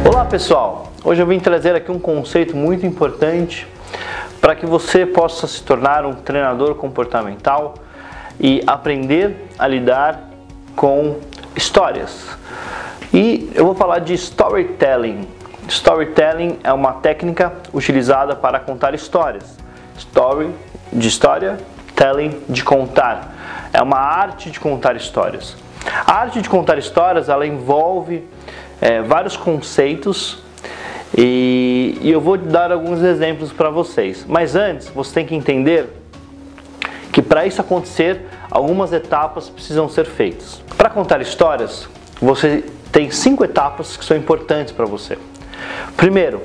Olá pessoal, hoje eu vim trazer aqui um conceito muito importante para que você possa se tornar um treinador comportamental e aprender a lidar com histórias. E eu vou falar de storytelling. Storytelling é uma técnica utilizada para contar histórias. Story de história, telling de contar. É uma arte de contar histórias. A arte de contar histórias, ela envolve vários conceitos e eu vou dar alguns exemplos para vocês. Mas antes, você tem que entender que para isso acontecer, algumas etapas precisam ser feitas. Para contar histórias, você tem 5 etapas que são importantes para você. Primeiro,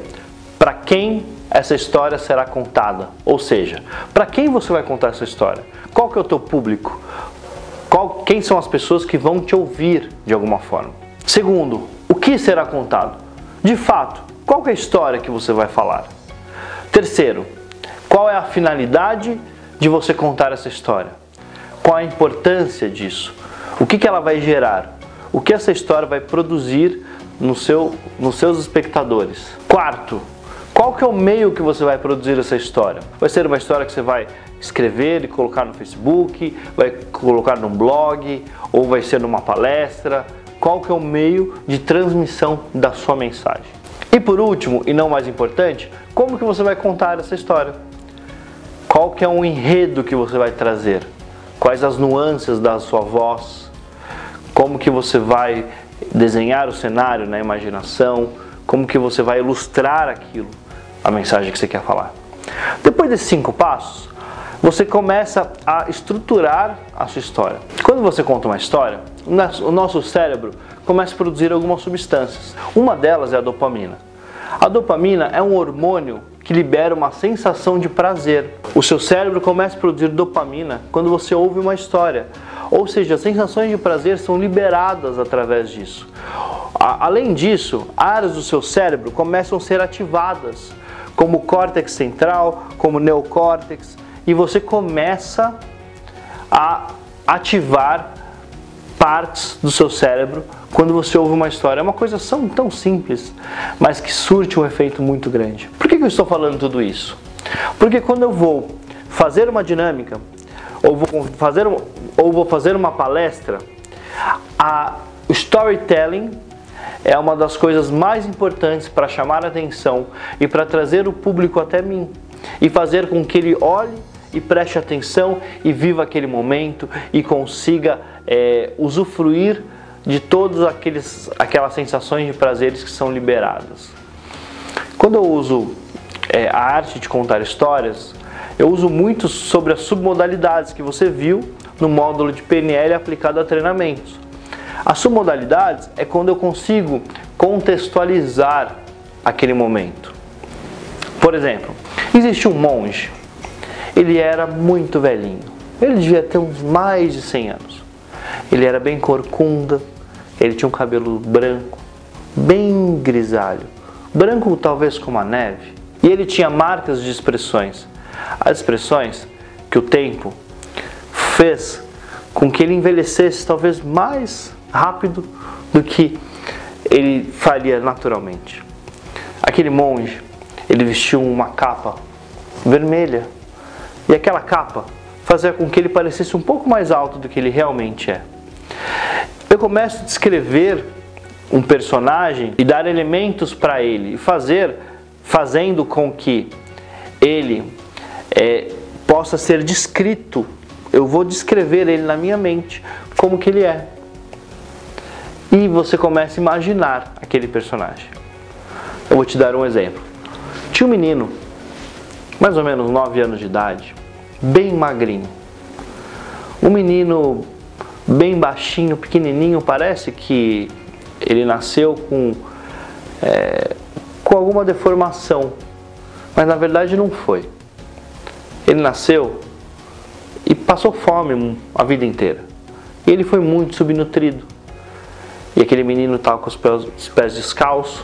para quem essa história será contada? Ou seja, para quem você vai contar essa história? Qual que é o teu público? Quem são as pessoas que vão te ouvir de alguma forma? Segundo, o que será contado? De fato, qual que é a história que você vai falar? Terceiro, qual é a finalidade de você contar essa história? Qual a importância disso? O que ela vai gerar? O que essa história vai produzir nos seus espectadores? Quarto, qual que é o meio que você vai produzir essa história? Vai ser uma história que você vai escrever e colocar no Facebook, vai colocar num blog, ou vai ser numa palestra? Qual que é o meio de transmissão da sua mensagem? E por último, e não mais importante, como que você vai contar essa história? Qual que é o enredo que você vai trazer? Quais as nuances da sua voz? Como que você vai desenhar o cenário na imaginação? Como que você vai ilustrar aquilo, a mensagem que você quer falar? Depois desses 5 passos, você começa a estruturar a sua história. Quando você conta uma história, o nosso cérebro começa a produzir algumas substâncias. Uma delas é a dopamina. A dopamina é um hormônio que libera uma sensação de prazer. O seu cérebro começa a produzir dopamina quando você ouve uma história. Ou seja, as sensações de prazer são liberadas através disso. Além disso, áreas do seu cérebro começam a ser ativadas, como o córtex central, como o neocórtex, e você começa a ativar partes do seu cérebro quando você ouve uma história. É uma coisa tão simples, mas que surte um efeito muito grande. Por que eu estou falando tudo isso? Porque quando eu vou fazer uma dinâmica, ou vou fazer uma palestra, o storytelling é uma das coisas mais importantes para chamar a atenção e para trazer o público até mim e fazer com que ele olhe e preste atenção e viva aquele momento e consiga usufruir de todas aquelas sensações de prazeres que são liberadas. Quando eu uso a arte de contar histórias, eu uso muito sobre as submodalidades que você viu no módulo de PNL aplicado a treinamentos. As submodalidades é quando eu consigo contextualizar aquele momento. Por exemplo, existe um monge, ele era muito velhinho, ele devia ter uns mais de 100 anos. Ele era bem corcunda, ele tinha um cabelo branco, bem grisalho, branco talvez como a neve, e ele tinha marcas de expressões. As expressões que o tempo fez com que ele envelhecesse talvez mais rápido do que ele faria naturalmente. Aquele monge, ele vestiu uma capa vermelha e aquela capa fazia com que ele parecesse um pouco mais alto do que ele realmente é. Eu começo a descrever um personagem e dar elementos para ele, fazendo com que ele possa ser descrito. Eu vou descrever ele na minha mente como que ele é. E você começa a imaginar aquele personagem. Eu vou te dar um exemplo. Tinha um menino, mais ou menos 9 anos de idade, bem magrinho. Um menino bem baixinho, pequenininho, parece que ele nasceu com alguma deformação, mas na verdade não foi. Ele nasceu e passou fome a vida inteira. E ele foi muito subnutrido. E aquele menino estava com os pés descalços,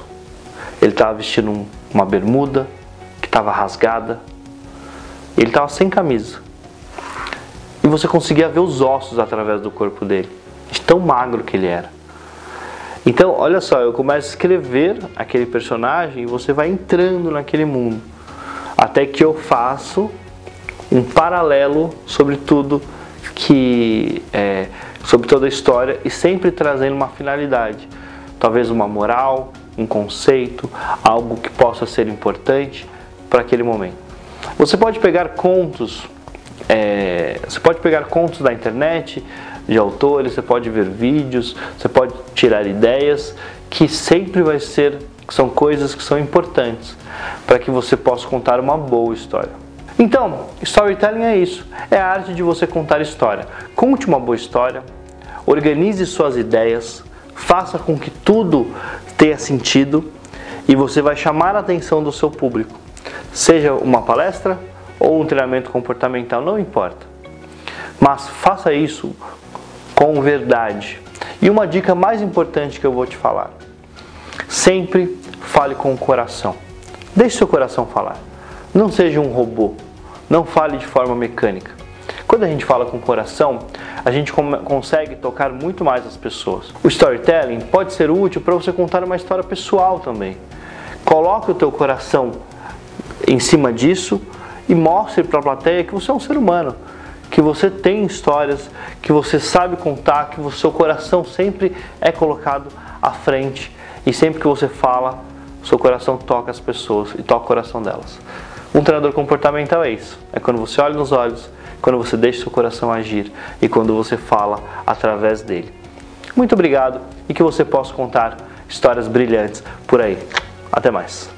ele estava vestindo uma bermuda que estava rasgada, ele estava sem camisa. E você conseguia ver os ossos através do corpo dele, de tão magro que ele era. Então, olha só, eu começo a escrever aquele personagem e você vai entrando naquele mundo, até que eu faço um paralelo sobre tudo sobre toda a história e sempre trazendo uma finalidade, talvez uma moral, um conceito, algo que possa ser importante para aquele momento. Você pode pegar contos, da internet, de autores, você pode ver vídeos, você pode tirar ideias que sempre são coisas que são importantes para que você possa contar uma boa história. Então, storytelling é isso, é a arte de você contar história. Conte uma boa história, organize suas ideias, faça com que tudo tenha sentido e você vai chamar a atenção do seu público. Seja uma palestra ou um treinamento comportamental, não importa. Mas faça isso com verdade. E uma dica mais importante que eu vou te falar: sempre fale com o coração. Deixe seu coração falar. Não seja um robô. Não fale de forma mecânica. Quando a gente fala com o coração, a gente consegue tocar muito mais as pessoas. O storytelling pode ser útil para você contar uma história pessoal também. Coloque o teu coração em cima disso e mostre para a plateia que você é um ser humano, que você tem histórias, que você sabe contar, que o seu coração sempre é colocado à frente e sempre que você fala, o seu coração toca as pessoas e toca o coração delas. Um treinador comportamental é isso, é quando você olha nos olhos, quando você deixa seu coração agir e quando você fala através dele. Muito obrigado e que você possa contar histórias brilhantes por aí. Até mais.